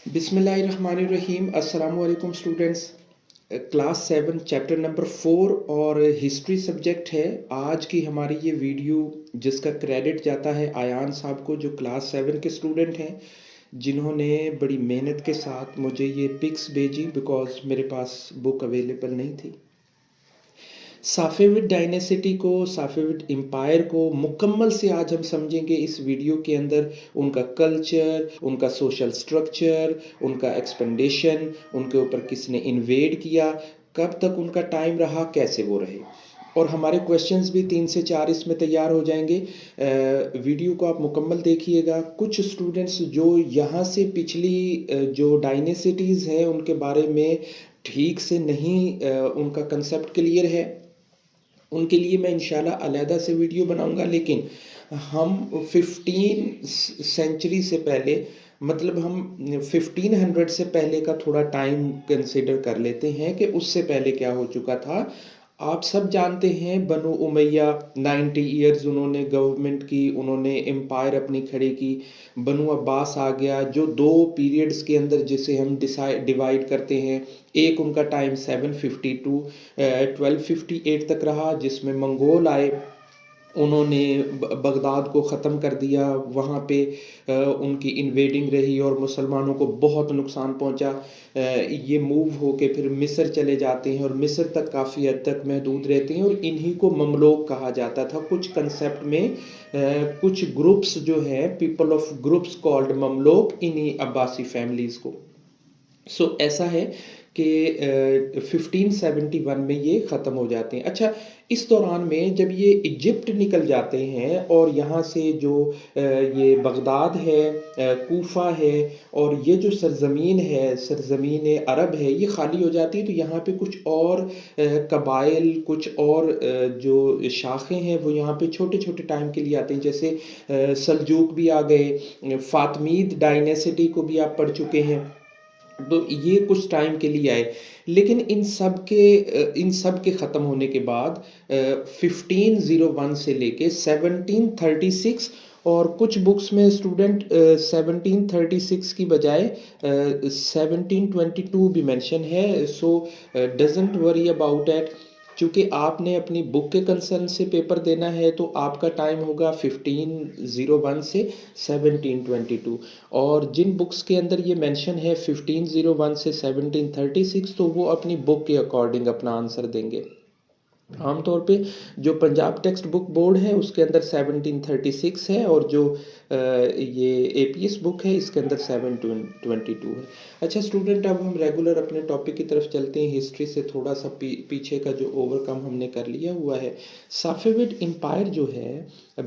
बिस्मिल्लाहिर्रहमानिर्रहीम। अस्सलामुअलैकुम students. Class 7 chapter number 4 और हिस्ट्री सब्जेक्ट है आज की हमारी ये वीडियो, जिसका क्रेडिट जाता है आयान साहब को, जो क्लास 7 के स्टूडेंट हैं, जिन्होंने बड़ी मेहनत के साथ मुझे ये पिक्स भेजी बिकॉज मेरे पास बुक अवेलेबल नहीं थी। साफेविड डायनेसिटी को, साफेविड एम्पायर को मुकम्मल से आज हम समझेंगे इस वीडियो के अंदर। उनका कल्चर, उनका सोशल स्ट्रक्चर, उनका एक्सपेंडेशन, उनके ऊपर किसने इन्वेड किया, कब तक उनका टाइम रहा, कैसे वो रहे। और हमारे क्वेश्चंस भी 3 से 4 इसमें तैयार हो जाएंगे। वीडियो को आप मुकम्मल देखिएगा। कुछ स्टूडेंट्स जो यहाँ से पिछली जो डायनेसिटीज़ हैं उनके बारे में ठीक से नहीं उनका कंसेप्ट क्लियर है, उनके लिए मैं इंशाल्लाह अलहदा से वीडियो बनाऊंगा। लेकिन हम 15 सेंचुरी से पहले, मतलब हम 1500 से पहले का थोड़ा टाइम कंसिडर कर लेते हैं कि उससे पहले क्या हो चुका था। आप सब जानते हैं बनु उमैया 90 ईयर्स उन्होंने गवर्नमेंट की, उन्होंने एम्पायर अपनी खड़ी की। बनु अब्बास आ गया, जो दो पीरियड्स के अंदर जिसे हम डिवाइड करते हैं। एक उनका टाइम 752 1258 तक रहा, जिसमें मंगोल आए, उन्होंने बगदाद को ख़त्म कर दिया। वहाँ पे उनकी इन्वेडिंग रही और मुसलमानों को बहुत नुकसान पहुँचा। ये मूव होके फिर मिस्र चले जाते हैं और मिस्र तक काफ़ी हद तक महदूद रहते हैं, और इन्हीं को ममलोक कहा जाता था। कुछ कंसेप्ट में कुछ ग्रुप्स जो हैं, पीपल ऑफ ग्रुप्स कॉल्ड ममलोक, इन्हीं अब्बासी फैमिलीज़ को। सो ऐसा है कि 1571 में ये ख़त्म हो जाते हैं। अच्छा, इस दौरान में जब ये इजिप्ट निकल जाते हैं और यहाँ से जो ये बगदाद है, कूफा है, और ये जो सरज़मीन है, सरज़मीन अरब है, ये खाली हो जाती है, तो यहाँ पे कुछ और कबाइल, कुछ और जो शाखें हैं वो यहाँ पे छोटे छोटे टाइम के लिए आते हैं। जैसे सल्जूक भी आ गए, फातमीद डायनेसिटी को भी आप पढ़ चुके हैं। तो ये कुछ टाइम के लिए आए, लेकिन इन सब के ख़त्म होने के बाद 1501 से लेके 1736, और कुछ बुक्स में स्टूडेंट 1736 की बजाय 1722 भी मेंशन है। सो डजंट वरी अबाउट इट। चूँकि आपने अपनी बुक के कंसर्न से पेपर देना है, तो आपका टाइम होगा 1501 से 1722। और जिन बुक्स के अंदर ये मेंशन है 1501 से 1736, तो वो अपनी बुक के अकॉर्डिंग अपना आंसर देंगे। आमतौर पे जो पंजाब टेक्स्ट बुक बोर्ड है उसके अंदर 1736 है, और जो ये एपीएस बुक है इसके अंदर 722 है। अच्छा स्टूडेंट, अब हम रेगुलर अपने टॉपिक की तरफ चलते हैं। हिस्ट्री से थोड़ा सा पीछे का जो ओवरकम हमने कर लिया हुआ है। साफेविड एम्पायर जो है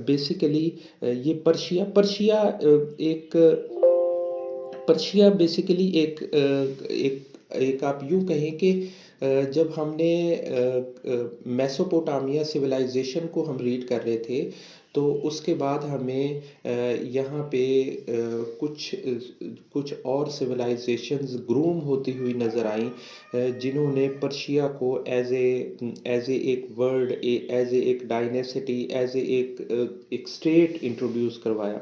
बेसिकली ये पर्शिया बेसिकली एक आप यूँ कहें कि जब हमने मेसोपोटामिया सिविलाइजेशन को हम रीड कर रहे थे, तो उसके बाद हमें यहाँ पे कुछ और सिविलाइजेशंस ग्रूम होती हुई नज़र आई, जिन्होंने पर्शिया को एज ए एक वर्ल्ड, एज ए एक डायनेसिटी, एज ए एक स्टेट इंट्रोड्यूस करवाया।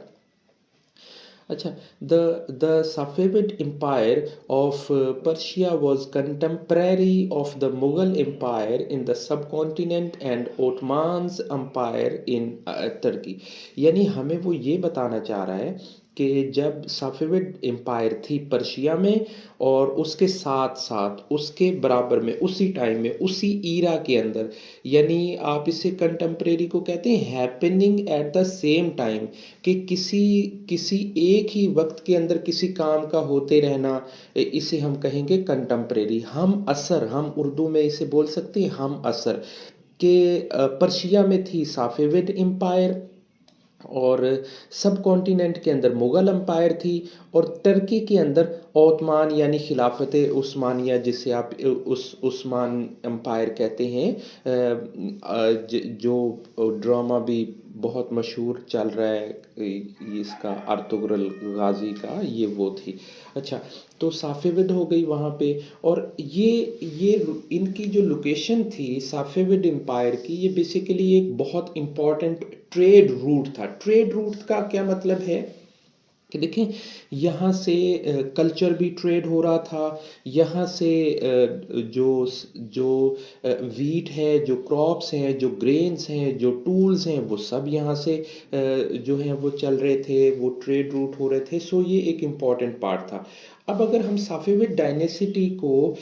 अच्छा, the Safavid Empire of Persia was contemporary of the Mughal Empire in the subcontinent and Ottoman's Empire in Turkey। यानी हमें वो ये बताना चाह रहा है कि जब साफेविड एम्पायर थी पर्शिया में, और उसके साथ साथ उसके बराबर में उसी टाइम में उसी ईरा के अंदर, यानी आप इसे कंटेम्प्रेरी को कहते हैं, happening at the same time, कि किसी एक ही वक्त के अंदर किसी काम का होते रहना, इसे हम कहेंगे कंटेम्प्रेरी। हम उर्दू में इसे बोल सकते हैं हम असर के। पर्शिया में थी साफेविड एम्पायर, और सब कॉन्टिनेंट के अंदर मुग़ल एम्पायर थी, और टर्की के अंदर ओस्मान यानी खिलाफत उस्मानिया, जिसे आप उस्मान एम्पायर कहते हैं, जो ड्रामा भी बहुत मशहूर चल रहा है इसका, अर्तुगरुल गाजी का, ये वो थी। अच्छा, तो साफेविड हो गई वहाँ पे, और ये इनकी जो लोकेशन थी साफेविड एम्पायर की, ये बेसिकली एक बहुत इम्पॉर्टेंट ट्रेड रूट था। ट्रेड रूट का क्या मतलब है कि देखें यहाँ से कल्चर भी ट्रेड हो रहा था, यहाँ से जो वीट है, जो क्रॉप्स हैं, जो ग्रेन्स हैं, जो टूल्स हैं, वो सब यहाँ से जो हैं वो चल रहे थे, वो ट्रेड रूट हो रहे थे। सो ये एक इम्पॉर्टेंट पार्ट था। अब अगर हम साफेविड डायनेसिटी को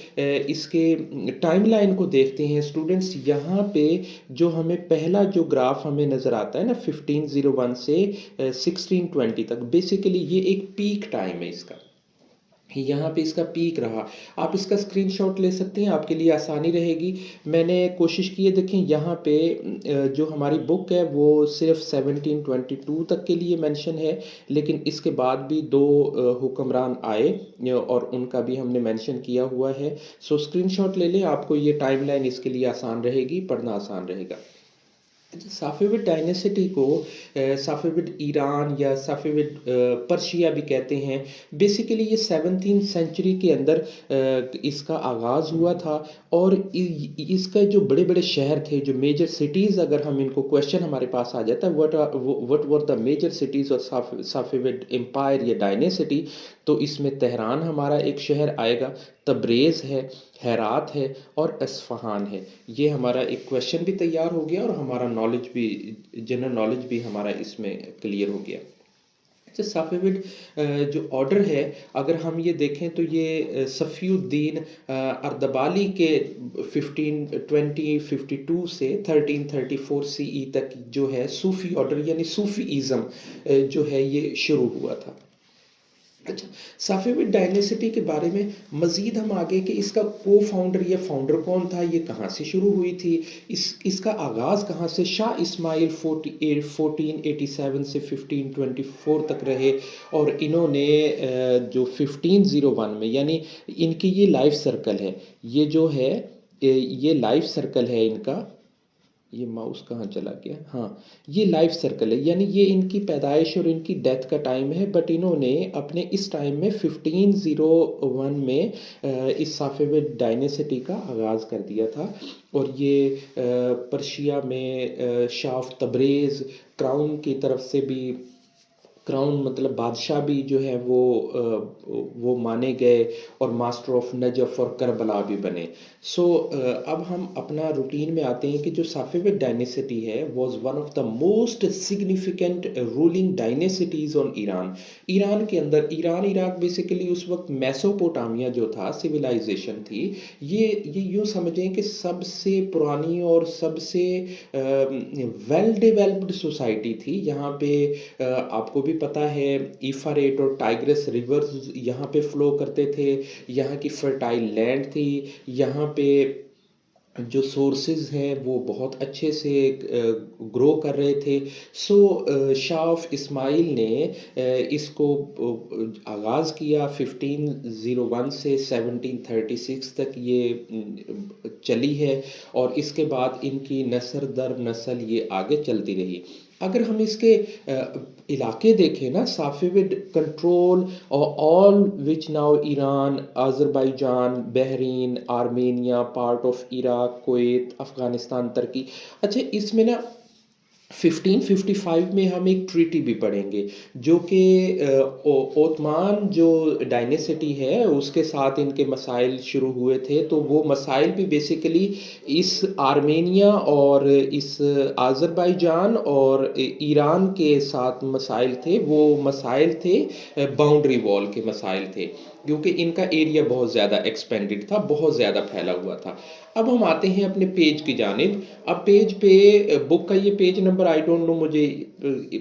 इसके टाइमलाइन को देखते हैं स्टूडेंट्स, यहाँ पे जो हमें पहला जो ग्राफ हमें नज़र आता है ना 1501 से 1620 तक, बेसिकली ये एक पीक टाइम है इसका। यहाँ पे इसका पीक रहा। आप इसका स्क्रीनशॉट ले सकते हैं, आपके लिए आसानी रहेगी। मैंने कोशिश की है, देखें यहाँ पे जो हमारी बुक है वो सिर्फ 1722 तक के लिए मेंशन है, लेकिन इसके बाद भी दो हुक्मरान आए और उनका भी हमने मेंशन किया हुआ है। सो स्क्रीनशॉट ले लें, आपको ये टाइमलाइन इसके लिए आसान रहेगी, पढ़ना आसान रहेगा। साफेविड डायनेसिटी को साफेविड ईरान या साफेविड पर्शिया भी कहते हैं। बेसिकली ये 17th सेंचुरी के अंदर इसका आगाज़ हुआ था, और इसका जो बड़े बड़े शहर थे, जो मेजर सिटीज़, अगर हम इनको क्वेश्चन हमारे पास आ जाता है what were the major cities of Safavid empire या डायनेसिटी, तो इसमें तेहरान हमारा एक शहर आएगा, तब्रेज़ है, हेरात है और अस्फ़हान है। ये हमारा एक क्वेश्चन भी तैयार हो गया और हमारा नॉलेज भी, जनरल नॉलेज भी हमारा इसमें क्लियर हो गया। अच्छा, साफेविड जो ऑर्डर है, अगर हम ये देखें तो ये सफ़ीउद्दीन अर्दबाली के 1552 से 1334 CE तक जो है सूफ़ी ऑर्डर यानी सूफ़ीज़म जो है ये शुरू हुआ था। अच्छा, साफेविड डायनेसिटी के बारे में मज़ीद हम आगे कि इसका को फाउंडर या फाउंडर कौन था, ये कहाँ से शुरू हुई थी, इसका आगाज़ कहाँ से। शाह इस्माइल 1487 से 1524 तक रहे, और इन्होंने जो 1501 में, यानी इनकी ये लाइफ सर्कल है, ये जो है ये लाइफ सर्कल है इनका, ये माउस कहाँ चला गया, हाँ ये लाइफ सर्कल है, यानी ये इनकी पैदाइश और इनकी डेथ का टाइम है। बट इन्होंने अपने इस टाइम में 1501 में इस साफेविड डायनेसिटी का आगाज़ कर दिया था, और ये पर्शिया में शाह तब्रेज़ क्राउन की तरफ से भी, क्राउन मतलब बादशाह भी जो है वो माने गए, और मास्टर ऑफ नजफ और करबला भी बने। सो अब हम अपना रूटीन में आते हैं कि जो साफेविड डायनेसिटी है was one of the most significant ruling dynasties on Iran. Iran के अंदर, ईरान इराक बेसिकली उस वक्त मेसोपोटामिया जो था सिविलाइजेशन थी, ये यूँ समझें कि सबसे पुरानी और सबसे वेल डेवलप्ड सोसाइटी थी। यहाँ पे आपको भी पता है ईफारेट और टाइग्रिस रिवर्स यहाँ पे फ्लो करते थे, यहाँ की फर्टाइल लैंड थी, यहाँ पे जो सोर्सेज हैं वो बहुत अच्छे से ग्रो कर रहे थे। सो शाह इस्माइल ने इसको आगाज़ किया 1501 से 1736 तक ये चली है, और इसके बाद इनकी नस्ल दर नस्ल ये आगे चलती रही। अगर हम इसके इलाके देखें ना, Safavid control all which now Iran, Azerbaijan, Bahrain, Armenia, part of Iraq, Kuwait, Afghanistan, Turkey. अच्छा, इसमें ना 1555 में हम एक ट्रीटी भी पढ़ेंगे, जो कि ओस्मान जो डायनेसिटी है उसके साथ इनके मसाइल शुरू हुए थे। तो वो मसाइल भी बेसिकली इस आर्मेनिया और इस अज़रबैजान और ईरान के साथ मसाइल थे। वो मसाइल थे बाउंड्री वॉल के मसाइल थे, क्योंकि इनका एरिया बहुत ज़्यादा एक्सपेंडेड था, बहुत ज़्यादा फैला हुआ था। अब हम आते हैं अपने पेज की जानिब। अब पेज पे बुक का ये page number I don't know, मुझे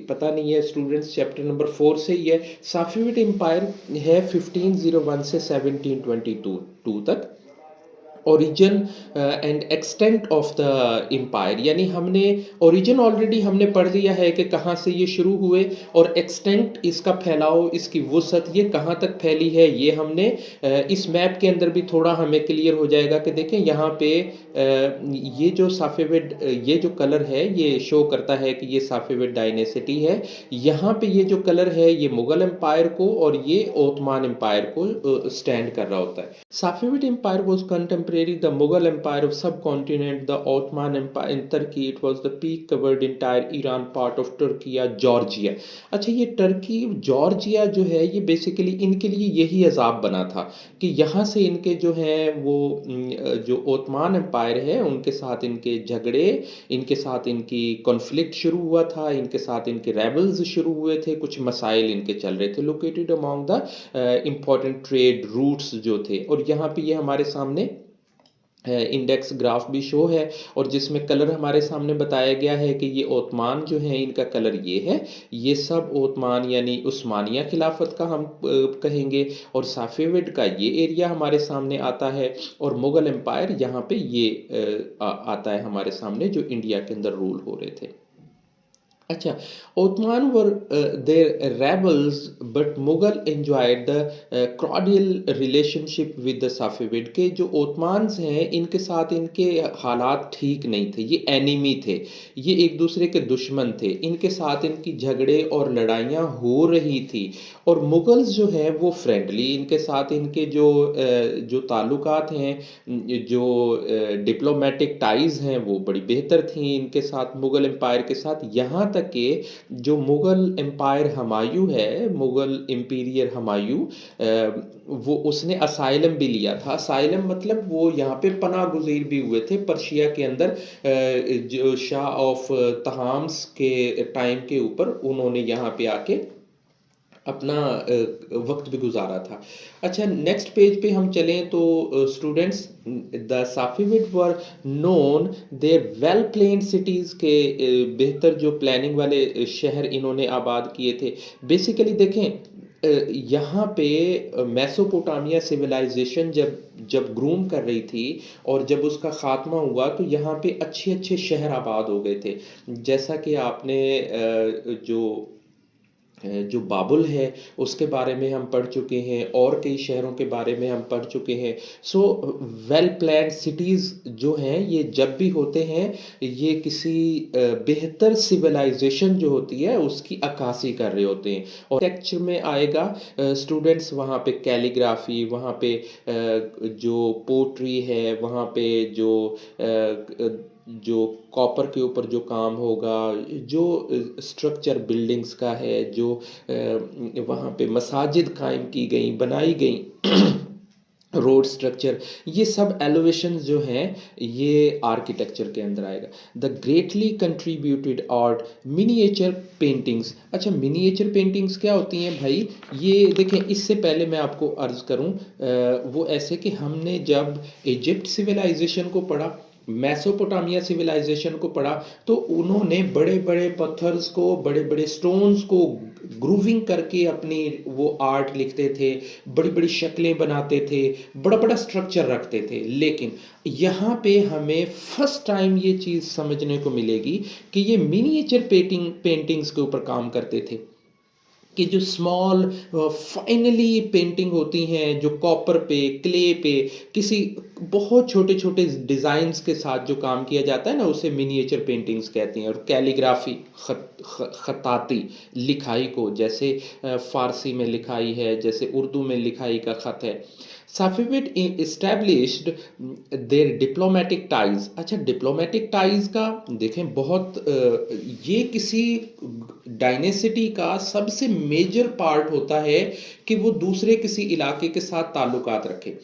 पता नहीं है स्टूडेंट्स, चैप्टर नंबर 4 से ही है। साफेविड एम्पायर है 1501 से 1722 तक। Origin and extent of the empire, यानी हमने ओरिजिन ऑलरेडी हमने पढ़ लिया है कि कहाँ से ये शुरू हुए, और एक्सटेंट इसका फैलाव, इसकी वसअत ये कहाँ तक फैली है, ये हमने इस मैप के अंदर भी थोड़ा हमें क्लियर हो जाएगा कि देखें यहाँ पे ये जो साफेविड, ये जो कलर है ये शो करता है कि ये साफेविड डायनेसिटी है। यहाँ पे ये जो कलर है ये मुगल एम्पायर को और ये ओस्मान एम्पायर को स्टैंड कर रहा होता है। Safavid empire was contemporary contemporary, the Mughal Empire of subcontinent, the Ottoman Empire in Turkey, it was the peak covered entire Iran part of Turkey या जॉर्जिया। अच्छा, ये टर्की जॉर्जिया जो है ये बेसिकली इनके लिए यही अजाब बना था कि यहाँ से इनके जो हैं वो जो ओस्मान एम्पायर है उनके साथ इनके झगड़े, इनके साथ इनकी कॉन्फ्लिक्ट शुरू हुआ था, इनके साथ इनके रेबल्स शुरू हुए थे, कुछ मसाइल इनके चल रहे थे, located among the important trade routes जो थे। और यहाँ पे ये हमारे सामने इंडेक्स ग्राफ भी शो है और जिसमें कलर हमारे सामने बताया गया है कि ये ओस्मान जो है इनका कलर ये है, ये सब ओस्मान यानी उस्मानिया खिलाफत का हम कहेंगे, और साफेविड का ये एरिया हमारे सामने आता है, और मुगल एम्पायर यहाँ पे ये आता है हमारे सामने जो इंडिया के अंदर रूल हो रहे थे। अच्छा, Ottoman were their rebels, but Mughal enjoyed the cordial relationship with the Safavid। के जो ओस्मान्स हैं इनके साथ इनके हालात ठीक नहीं थे, ये एनिमी थे, ये एक दूसरे के दुश्मन थे, इनके साथ इनकी झगड़े और लड़ाइयाँ हो रही थी। और मुगल्स जो हैं वो फ्रेंडली, इनके साथ इनके जो ताल्लुकात हैं, जो डिप्लोमेटिक टाइज़ हैं वो बड़ी बेहतर थी इनके साथ मुगल एम्पायर के साथ। यहाँ तक कि जो मुगल एम्पायर हुमायूं है, मुगल एम्पीरियर हुमायूं, वो उसने असाइलम भी लिया था। असाइलम मतलब वो यहाँ पे पनाह गुज़ीर भी हुए थे पर्शिया के अंदर, जो शाह ऑफ तहाम्स के टाइम के ऊपर उन्होंने यहाँ पे आके अपना वक्त भी गुजारा था। अच्छा, नेक्स्ट पेज पे हम चलें तो students, the Safavid were known their well planned cities के बेहतर जो प्लानिंग वाले शहर इन्होंने आबाद किए थे। बेसिकली देखें यहाँ पे मेसोपोटामिया सिविलाइजेशन जब जब ग्रूम कर रही थी और जब उसका खात्मा हुआ तो यहाँ पे अच्छे अच्छे शहर आबाद हो गए थे। जैसा कि आपने जो बाबुल है उसके बारे में हम पढ़ चुके हैं और कई शहरों के बारे में हम पढ़ चुके हैं। सो वेल प्लान्ड सिटीज़ जो हैं ये जब भी होते हैं ये किसी बेहतर सिविलाइजेशन जो होती है उसकी अक्कासी कर रहे होते हैं। और टेक्चर में आएगा स्टूडेंट्स, वहाँ पे कैलीग्राफी, वहाँ पे जो पोट्री है, वहाँ पे जो कॉपर के ऊपर जो काम होगा, जो स्ट्रक्चर बिल्डिंग्स का है, जो वहाँ पे मसाजिद कायम की गई, बनाई गई रोड स्ट्रक्चर, ये सब एलिवेशंस जो हैं ये आर्किटेक्चर के अंदर आएगा। The greatly contributed art miniature paintings. अच्छा, मिनिएचर पेंटिंग्स क्या होती हैं भाई? ये देखें, इससे पहले मैं आपको अर्ज़ करूं वो ऐसे कि हमने जब इजिप्ट सिविलाइजेशन को पढ़ा, मेसोपोटामिया सिविलाइजेशन को पढ़ा, तो उन्होंने बड़े बड़े पत्थर्स को, बड़े बड़े स्टोन्स को ग्रूविंग करके अपनी वो आर्ट लिखते थे, बड़ी बड़ी शक्लें बनाते थे, बड़ा बड़ा स्ट्रक्चर रखते थे। लेकिन यहाँ पे हमें फर्स्ट टाइम ये चीज़ समझने को मिलेगी कि ये मिनिएचर पेंटिंग्स के ऊपर काम करते थे, कि जो स्मॉल फाइनली पेंटिंग होती हैं जो कॉपर पे, क्ले पे, किसी बहुत छोटे छोटे डिज़ाइंस के साथ जो काम किया जाता है ना, उसे मिनिएचर पेंटिंग्स कहते हैं। और कैलीग्राफी, खताती लिखाई को, जैसे फ़ारसी में लिखाई है, जैसे उर्दू में लिखाई का ख़त है। साफेविड इस्टेब्लिश्ड देयर डिप्लोमेटिक टाइज। अच्छा, डिप्लोमेटिक टाइज का देखें बहुत ये किसी डायनेसिटी का सबसे मेजर पार्ट होता है कि वो दूसरे किसी इलाके के साथ ताल्लुकात रखे।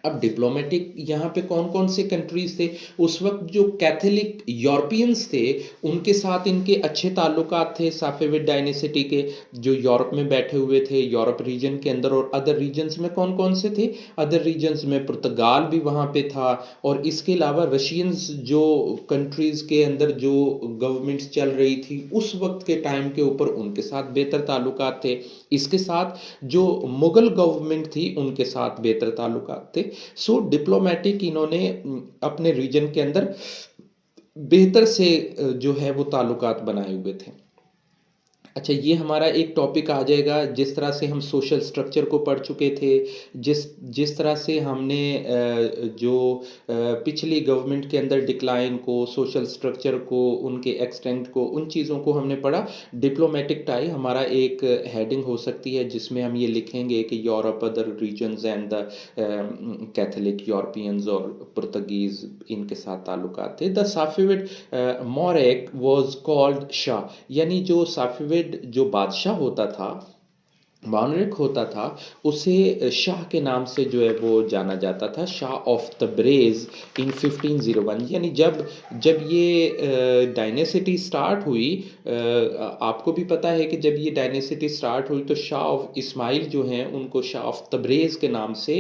अब डिप्लोमेटिक यहाँ पे कौन कौन से कंट्रीज थे उस वक्त? जो कैथोलिक यूरोपियंस थे उनके साथ इनके अच्छे ताल्लुकात थे साफेविड डायनेसिटी के, जो यूरोप में बैठे हुए थे, यूरोप रीजन के अंदर। और अदर रीजन्स में कौन कौन से थे? अदर रीजन्स में पुर्तगाल भी वहाँ पे था, और इसके अलावा रशियंस, जो कंट्रीज के अंदर जो गवर्नमेंट्स चल रही थी उस वक्त के टाइम के ऊपर, उनके साथ बेहतर ताल्लुकात थे। इसके साथ जो मुगल गवर्नमेंट थी उनके साथ बेहतर ताल्लुकात थे। सो डिप्लोमेटिक इन्होंने अपने रीजन के अंदर बेहतर से जो है वो ताल्लुकात बनाए हुए थे। अच्छा, ये हमारा एक टॉपिक आ जाएगा, जिस तरह से हम सोशल स्ट्रक्चर को पढ़ चुके थे, जिस जिस तरह से हमने पिछली गवर्नमेंट के अंदर डिक्लाइन को, सोशल स्ट्रक्चर को, उनके एक्सटेंट को, उन चीज़ों को हमने पढ़ा। डिप्लोमेटिक टाई हमारा एक हेडिंग हो सकती है, जिसमें हम ये लिखेंगे कि Europe, other regions and the Catholic Europeans और पुर्तगीज, इनके साथ ताल्लुकात थे। The Safavid monarch was called shah, यानी जो साफेविड जो बादशाह होता था, मॉनरिक होता था, उसे शाह के नाम से जो है वो जाना जाता था, शाह ऑफ तब्रेज़ इन 1501। यानी जब जब ये डायनेसिटी स्टार्ट हुई, आपको भी पता है कि जब ये डायनेसिटी स्टार्ट हुई तो शाह ऑफ इस्माइल जो हैं उनको शाह ऑफ तब्रेज़ के नाम से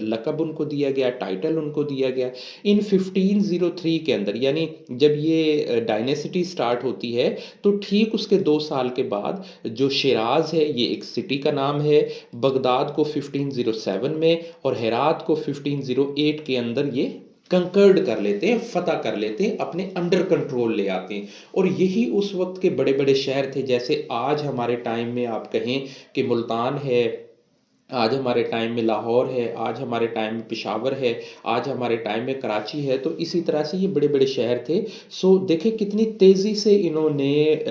लक़ब उनको दिया गया, टाइटल उनको दिया गया। इन 1503 के अंदर, यानी जब ये डायनेसिटी स्टार्ट होती है, तो ठीक उसके 2 साल के बाद जो शिराज़ है, ये एक सिटी का नाम है, बगदाद को 1507 में और हेरात को 1508 के अंदर ये कंकर्ड कर लेते हैं, फतह कर लेते हैं, अपने अंडर कंट्रोल ले आते हैं। और यही उस वक्त के बड़े बड़े शहर थे, जैसे आज हमारे टाइम में आप कहें कि मुल्तान है, आज हमारे टाइम में लाहौर है, आज हमारे टाइम में पेशावर है, आज हमारे टाइम में कराची है। तो इसी तरह से ये बड़े बड़े शहर थे। सो देखें कितनी तेज़ी से इन्होंने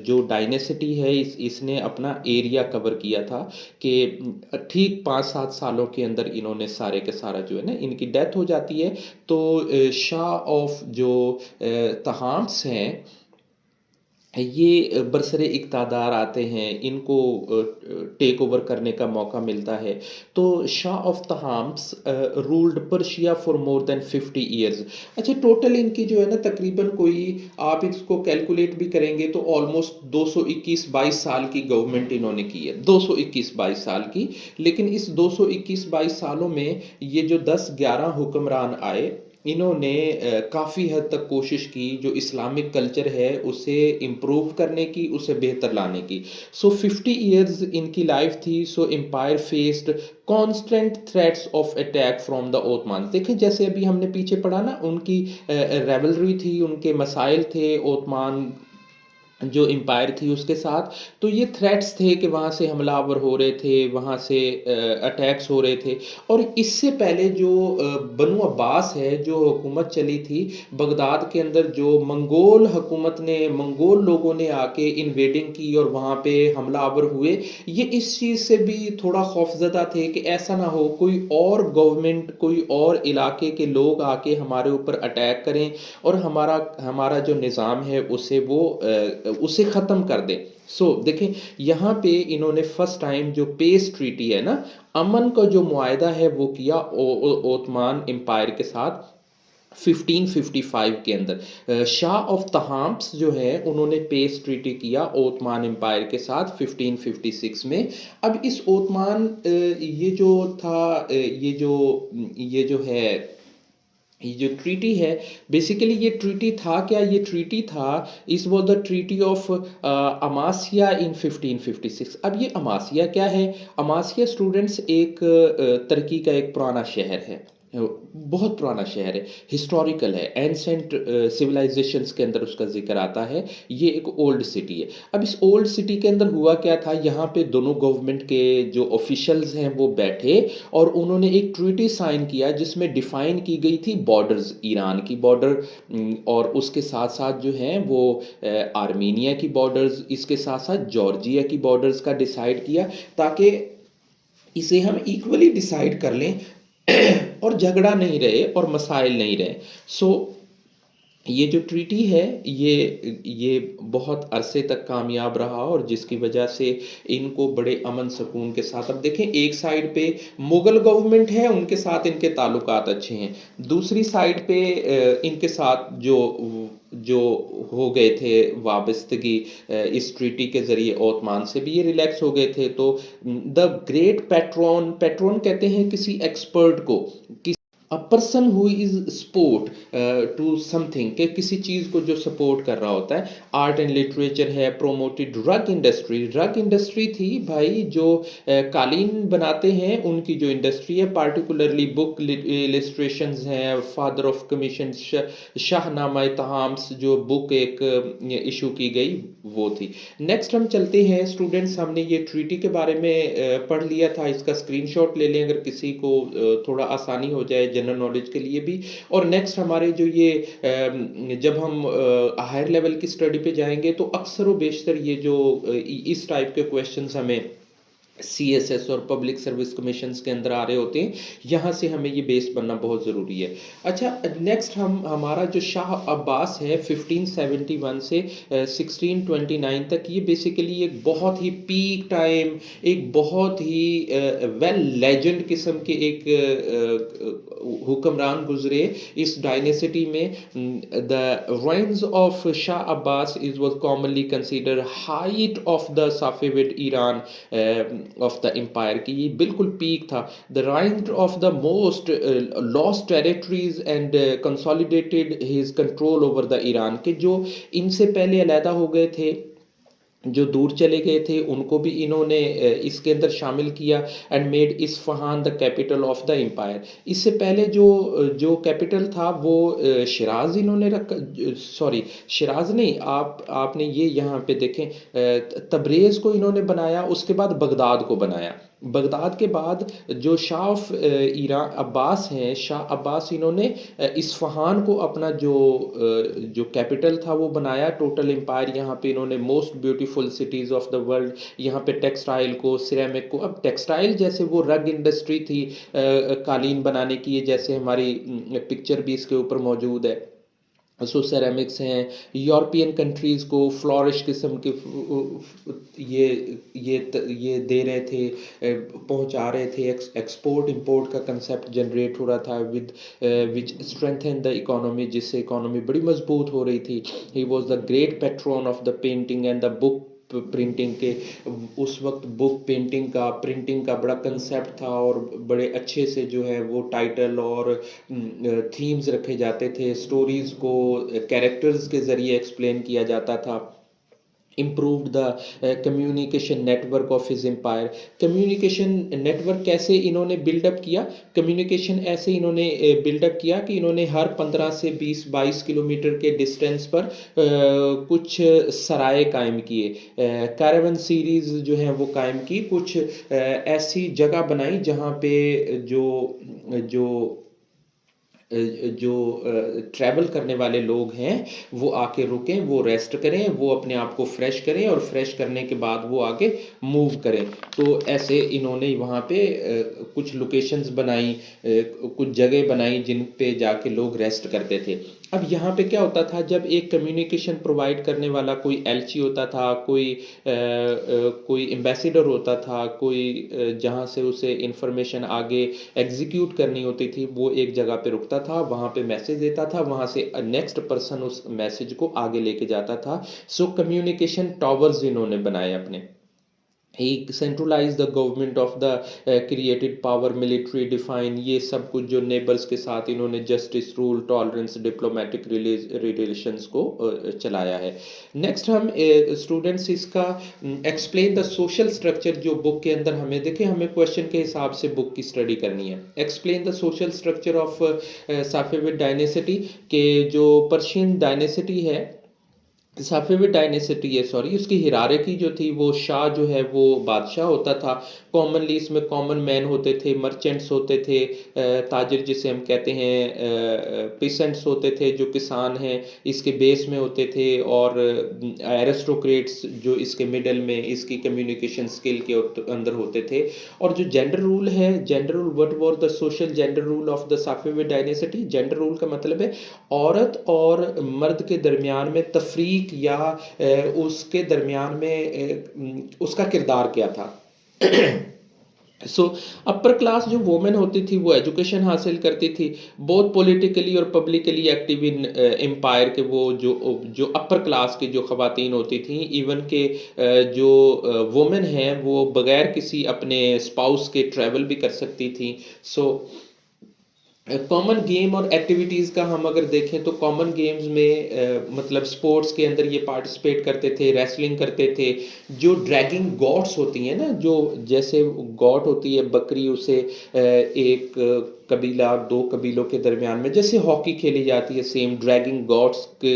जो डायनेसिटी है, इसने अपना एरिया कवर किया था कि ठीक 5-7 सालों के अंदर इन्होंने सारे के सारा जो है ना, इनकी डेथ हो जाती है। तो शाह ऑफ जो तहाम्स हैं, ये बरसरे इक़्तिदार आते हैं, इनको टेक ओवर करने का मौका मिलता है। तो Shah of Tahmasp ruled Persia for more than 50 years. अच्छा, टोटल इनकी जो है ना, तकरीबन कोई, आप इसको कैलकुलेट भी करेंगे तो ऑलमोस्ट 221-22 साल की गवर्नमेंट इन्होंने की है, 221-22 साल की। लेकिन इस 221-22 सालों में ये जो 10-11 हुक्मरान आए, इन्होंने काफ़ी हद तक कोशिश की जो इस्लामिक कल्चर है उसे इम्प्रूव करने की, उसे बेहतर लाने की। सो 50 ईयर्स इनकी लाइफ थी। So empire faced constant threats of attack from the Ottoman. देखें, जैसे अभी हमने पीछे पढ़ा ना, उनकी रेवलरी थी, उनके मसाइल थे ओटमान जो एम्पायर थी उसके साथ। तो ये थ्रेट्स थे कि वहाँ से हमलावर हो रहे थे, वहाँ से अटैक्स हो रहे थे। और इससे पहले जो बनु अब्बास है, जो हुकूमत चली थी बगदाद के अंदर, जो मंगोल हुकूमत ने, मंगोल लोगों ने आके इन्वेडिंग की और वहाँ पे हमलावर हुए, ये इस चीज़ से भी थोड़ा खौफजदा थे कि ऐसा ना हो कोई और गवर्नमेंट, कोई और इलाके के लोग आके हमारे ऊपर अटैक करें और हमारा हमारा जो निज़ाम है उसे ख़त्म कर दें। देखें, यहाँ पे इन्होंने फर्स्ट टाइम जो पेस ट्रीटी है ना, अमन का जो मुआहदा है वो किया ओटमान एम्पायर के साथ 1555 के अंदर। शाह ऑफ तहाम्स जो है उन्होंने पेस ट्रीटी किया ओटमान एम्पायर के साथ 1556 में। अब इस ओटमान ये जो था, ये जो है, ये जो ट्रीटी है, बेसिकली ये ट्रीटी था क्या, ये ट्रीटी था, this was the treaty of Amasya in 1556। अब ये अमासिया क्या है? अमासिया स्टूडेंट्स एक तुर्की का एक पुराना शहर है, बहुत पुराना शहर है, हिस्टोरिकल है, एंसेंट सिविलाइजेशंस के अंदर उसका जिक्र आता है। ये एक ओल्ड सिटी है। अब इस ओल्ड सिटी के अंदर हुआ क्या था, यहाँ पे दोनों गवर्नमेंट के जो ऑफिशियल्स हैं वो बैठे और उन्होंने एक ट्रीटी साइन किया जिसमें डिफाइन की गई थी बॉर्डर्स, ईरान की बॉर्डर और उसके साथ साथ जो हैं वो आर्मीनिया की बॉर्डर्स, इसके साथ साथ जॉर्जिया की बॉर्डर्स का डिसाइड किया, ताकि इसे हम इक्वली डिसाइड कर लें और झगड़ा नहीं रहे और मसाइल नहीं रहे। सो ये जो ट्रीटी है, ये बहुत अरसे तक कामयाब रहा और जिसकी वजह से इनको बड़े अमन सुकून के साथ, अब देखें, एक साइड पे मुगल गवर्नमेंट है, उनके साथ इनके ताल्लुकात अच्छे हैं, दूसरी साइड पे इनके साथ जो जो हो गए थे वाबस्तगी इस ट्रीटी के ज़रिए ओस्मान से भी ये रिलैक्स हो गए थे। तो द ग्रेट पैट्रॉन, पैट्रॉन कहते हैं किसी एक्सपर्ट को, a person who is support to something, के किसी चीज़ को जो सपोर्ट कर रहा होता है। आर्ट एंड लिटरेचर है, promoted drug industry. Drug industry थी भाई जो कालीन बनाते हैं उनकी जो इंडस्ट्री है, पार्टिकुलरली बुक इलिस्ट्रेशंस हैं, फादर ऑफ कमीशन शाहनामा तहाम्स जो बुक एक इशू की गई वो थी। नेक्स्ट हम चलते हैं स्टूडेंट्स, हमने ये ट्रीटी के बारे में पढ़ लिया था, इसका स्क्रीनशॉट ले लें अगर किसी को थोड़ा आसानी हो जाए जनरल नॉलेज के लिए भी। और नेक्स्ट हमारे जो ये जब हम हायर लेवल की स्टडी पे जाएंगे तो अक्सर व बेशतर ये जो इस टाइप के क्वेश्चंस हमें सीएसएस और पब्लिक सर्विस कमीशंस के अंदर आ रहे होते हैं, यहाँ से हमें ये बेस बनना बहुत ज़रूरी है। अच्छा, नेक्स्ट हम हमारा जो शाह अब्बास है 1571 से 1629 तक, ये बेसिकली एक बहुत ही पीक टाइम, एक बहुत ही वेल लेजेंड किस्म के एक हुक्मरान गुजरे इस डायनेसिटी में। The reigns of Shah Abbas is was commonly considered height of the Safavid Iran of the empire, कि ये बिल्कुल पीक था। The reign of the most lost territories and consolidated his control over the Iran, के जो इनसे पहले अलहदा हो गए थे, जो दूर चले गए थे, उनको भी इन्होंने इसके अंदर शामिल किया and made Isfahan the capital of the empire. इससे पहले जो जो कैपिटल था वो शिराज इन्होंने रखा, सॉरी शिराज नहीं, आपने ये यहाँ पे देखें तबरेज़ को इन्होंने बनाया, उसके बाद बगदाद को बनाया। बगदाद के बाद जो शाह ऑफ ईरान अब्बास हैं, शाह अब्बास, इन्होंने इस्फहान को अपना जो कैपिटल था वो बनाया। टोटल एम्पायर यहाँ पे इन्होंने most beautiful cities of the world, यहाँ पे टेक्सटाइल को, सिरेमिक को, अब टेक्सटाइल जैसे वो रग इंडस्ट्री थी कालीन बनाने की, जैसे हमारी पिक्चर भी इसके ऊपर मौजूद है। सो सेरेमिक्स हैं, यूरोपियन कंट्रीज़ को फ्लोरिश किस्म के ये दे रहे थे, पहुंचा रहे थे। एक्सपोर्ट इंपोर्ट का कंसेप्ट जनरेट हो रहा था with which strengthen the economy, जिससे इकोनॉमी बड़ी मजबूत हो रही थी। He was the great Patreon of the painting and the book printing के। उस वक्त बुक पेंटिंग का, प्रिंटिंग का बड़ा कंसेप्ट था और बड़े अच्छे से जो है वो टाइटल और थीम्स रखे जाते थे, स्टोरीज़ को कैरेक्टर्स के ज़रिए एक्सप्लेन किया जाता था। improved the communication network of his empire। Communication network कैसे इन्होंने बिल्डअप किया? कम्युनिकेशन ऐसे इन्होंने बिल्डअप किया कि इन्होंने हर 15 से 20-22 किलोमीटर के डिस्टेंस पर कुछ सराय कायम किए, कैरावन सीरीज़ जो है वो कायम की, कुछ ऐसी जगह बनाई जहाँ पे जो जो जो ट्रैवल करने वाले लोग हैं वो आके रुकें, वो रेस्ट करें, वो अपने आप को फ्रेश करें और फ्रेश करने के बाद वो आगे मूव करें। तो ऐसे इन्होंने वहाँ पे कुछ लोकेशंस बनाई, कुछ जगह बनाई जिन पे जाके लोग रेस्ट करते थे। अब यहाँ पे क्या होता था, जब एक कम्युनिकेशन प्रोवाइड करने वाला कोई एलची होता था, कोई एम्बेसडर होता था, कोई जहाँ से उसे इंफॉर्मेशन आगे एग्जीक्यूट करनी होती थी, वो एक जगह पे रुकता था, वहाँ पे मैसेज देता था, वहाँ से नेक्स्ट पर्सन उस मैसेज को आगे लेके जाता था। सो कम्युनिकेशन टावर्स इन्होंने बनाए अपने। He centralized the government of the created power, military define, ये सब कुछ जो नेबल्स के साथ इन्होंने justice, rule, tolerance, diplomatic relations को चलाया है। नेक्स्ट हम स्टूडेंट्स इसका एक्सप्लेन द सोशल स्ट्रक्चर, जो बुक के अंदर हमें देखें, हमें क्वेश्चन के हिसाब से बुक की स्टडी करनी है। Explain the social structure of Safavid dynasty, के जो पर्शियन डायनेसिटी है, साफेविड डायनेसिटी है, सॉरी, उसकी हिरार्की जो थी, वो शाह जो है वो बादशाह होता था। कॉमनली इसमें कॉमन मैन होते थे, मर्चेंट्स होते थे, ताजिर जिसे हम कहते हैं, पिसेंट्स होते थे जो किसान हैं इसके बेस में होते थे, और एरिस्टोक्रेट्स जो इसके मिडल में इसकी कम्युनिकेशन स्किल के अंदर होते थे। और जो जेंडर रूल है, gender rule, what was the social gender rule of the Safavid dynasty? Gender rule का मतलब है औरत और मर्द के दरमियान में तफरीक या उसके दरमियान में उसका किरदार क्या था। सो अपर क्लास जो वोमेन होती थी वो एजुकेशन हासिल करती थी, बहुत पॉलिटिकली और पब्लिकली एक्टिव इन एम्पायर के। वो जो अपर क्लास की जो ख़वातीन होती थी, इवन के जो वोमेन हैं वो बगैर किसी अपने स्पाउस के ट्रैवल भी कर सकती थी। सो कॉमन गेम और एक्टिविटीज़ का हम अगर देखें तो कॉमन गेम्स में मतलब स्पोर्ट्स के अंदर ये पार्टिसिपेट करते थे, रेसलिंग करते थे। जो ड्रैगिंग गॉट्स होती हैं ना, जो जैसे गॉट होती है बकरी, उसे एक कबीला 2 कबीलों के दरमियान में जैसे हॉकी खेली जाती है, सेम ड्रैगिंग गॉट्स के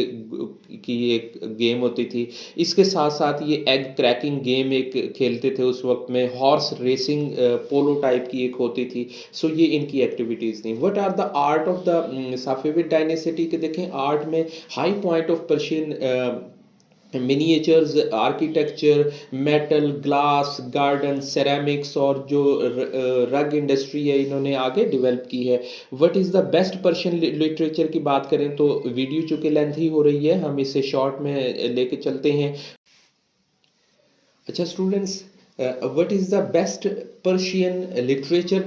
की एक गेम होती थी। इसके साथ-साथ ये एग क्रैकिंग गेम एक खेलते थे उस वक़्त में, हॉर्स रेसिंग पोलो टाइप की एक होती थी। सो ये इनकी एक्टिविटीज़ थी। What are the art of the Safavid dynasty के देखें, आर्ट में high point of Persian miniatures, architecture, metal, glass, garden, ceramics और जो रग इंडस्ट्री है इन्होंने आगे डेवलप की है। What is the best Persian literature की बात करें तो वीडियो चूँकि लेंथी हो रही है, हम इसे शॉर्ट में लेके चलते हैं। अच्छा students, what is the best Persian literature?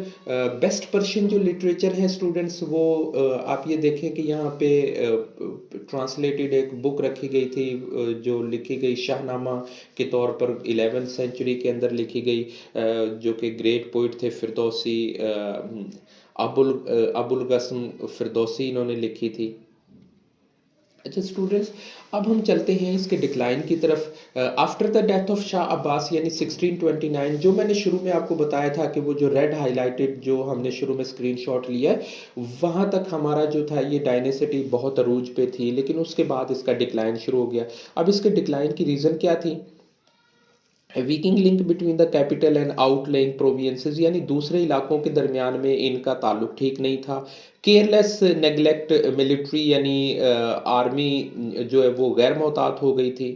Best Persian जो लिटरेचर है स्टूडेंट्स, वो आप ये देखें कि यहाँ पे ट्रांसलेटेड एक बुक रखी गई थी, जो लिखी गई शाहनामा के तौर पर 11वीं सेंचुरी के अंदर लिखी गई, जो कि ग्रेट पोइट थे फिरदौसी, अबुल कासिम फिरदौसी इन्होंने लिखी थी। अच्छा स्टूडेंट्स, अब हम चलते हैं इसके डिक्लाइन की तरफ। After the death of Shah Abbas यानी 1629, जो मैंने शुरू में आपको बताया था कि वो जो रेड हाइलाइटेड जो हमने शुरू में स्क्रीनशॉट लिया है, वहाँ तक हमारा जो था ये डायनेसिटी बहुत अरूज पे थी, लेकिन उसके बाद इसका डिक्लाइन शुरू हो गया। अब इसके डिक्लाइन की रीज़न क्या थी? Weakening link between the capital and outlying provinces, यानी दूसरे इलाकों के दरमियान में इनका ताल्लुक ठीक नहीं था। केयरलेस नेग्लेक्ट मिलिट्री, यानी आर्मी जो है वो गैर मोहतात हो गई थी।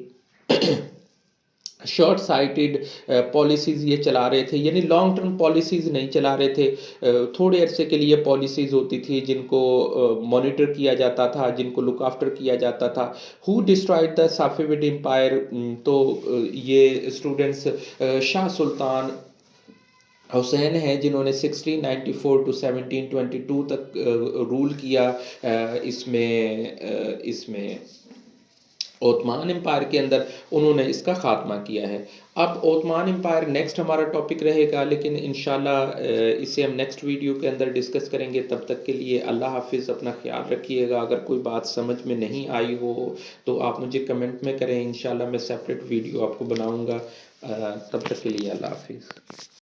शॉर्ट साइटेड पॉलिसीज़ ये चला रहे थे, यानी लॉन्ग टर्म पॉलिसीज़ नहीं चला रहे थे। थोड़े अरसे के लिए पॉलिसीज़ होती थी जिनको मॉनिटर किया जाता था, जिनको लुक आफ्टर किया जाता था। Who destroyed the Safavid empire? तो ये स्टूडेंट्स शाह सुल्तान हुसैन हैं, जिन्होंने 1694 टू 1722 तक रूल किया इसमें ओस्मान एम्पायर के अंदर। उन्होंने इसका खात्मा किया है। अब ओस्मान एम्पायर नेक्स्ट हमारा टॉपिक रहेगा, लेकिन इंशाल्लाह इसे हम नेक्स्ट वीडियो के अंदर डिस्कस करेंगे। तब तक के लिए अल्लाह हाफिज़, अपना ख्याल रखिएगा। अगर कोई बात समझ में नहीं आई हो तो आप मुझे कमेंट में करें, इंशाल्लाह मैं सेपरेट वीडियो आपको बनाऊंगा। तब तक के लिए अल्लाह हाफिज़।